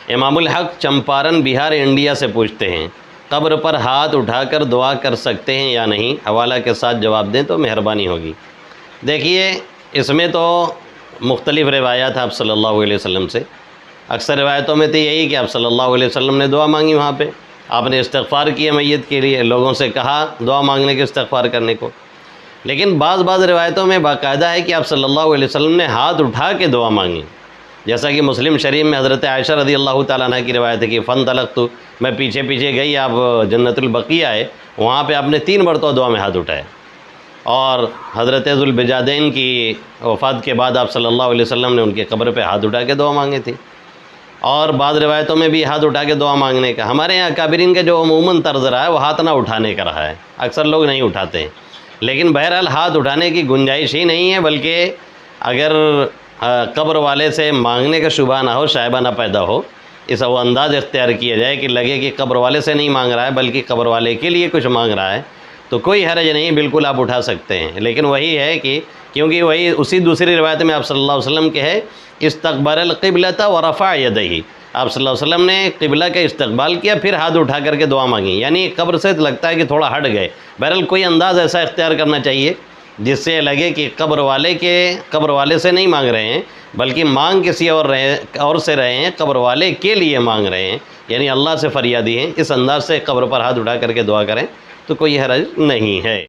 امام الحق چمپارن بہار انڈیا سے پوچھتے ہیں قبر پر ہاتھ اٹھا کر دعا کر سکتے ہیں یا نہیں؟ حوالہ کے ساتھ جواب دیں تو مہربانی ہوگی۔ دیکھیے اس میں تو مختلف روایات آپ صلی اللہ علیہ وسلم سے، اکثر روایتوں میں تو یہی کہ آپ صلی اللہ علیہ وسلم نے دعا مانگی، وہاں پہ آپ نے استغفار کیا میت کے لیے، لوگوں سے کہا دعا مانگنے کے، استغفار کرنے کو۔ لیکن بعض روایتوں میں باقاعدہ ہے کہ آپ صلی اللہ علیہ وسلم نے ہاتھ اٹھا کے دعا مانگی، جیسا کہ مسلم شریف میں حضرت عائشہ رضی اللہ تعالیٰ عنہ کی روایت ہے کہ فانطلقت، میں پیچھے پیچھے گئی، آپ جنت البقیع آئے، وہاں پہ آپ نے 3 مرتبہ دعا میں ہاتھ اٹھائے۔ اور حضرت ذوالبجادین کی وفات کے بعد آپ صلی اللہ علیہ وسلم نے ان کے قبر پہ ہاتھ اٹھا کے دعا مانگی تھی۔ اور بعض روایتوں میں بھی ہاتھ اٹھا کے دعا مانگنے کا۔ ہمارے یہاں اکابرین کا جو عموماً طرز رہا ہے وہ ہاتھ نہ اٹھانے کا رہا ہے، اکثر لوگ نہیں اٹھاتے ہیں، لیکن بہرحال ہاتھ اٹھانے کی گنجائش ہی نہیں ہے، بلکہ اگر قبر والے سے مانگنے کا شبہ نہ ہو، شائبہ نہ پیدا ہو، اس وہ انداز اختیار کیا جائے کہ لگے کہ قبر والے سے نہیں مانگ رہا ہے بلکہ قبر والے کے لیے کچھ مانگ رہا ہے، تو کوئی حرج نہیں، بالکل آپ اٹھا سکتے ہیں۔ لیکن وہی ہے کہ کیونکہ وہی اسی دوسری روایت میں آپ صلی اللہ علیہ وسلم کے ہے استقبل القبلۃ ورفع یدیہ، آپ صلی اللہ علیہ وسلم نے قبلہ کا استقبال کیا پھر ہاتھ اٹھا کر کے دعا مانگی، یعنی قبر سے لگتا ہے کہ تھوڑا ہٹ گئے۔ بہرحال کوئی انداز ایسا اختیار کرنا چاہیے جس سے لگے کہ قبر والے سے نہیں مانگ رہے ہیں بلکہ مانگ کسی اور سے رہے ہیں، قبر والے کے لیے مانگ رہے ہیں، یعنی اللہ سے فریادی ہیں۔ اس انداز سے قبر پر ہاتھ اٹھا کر کے دعا کریں تو کوئی حرج نہیں ہے۔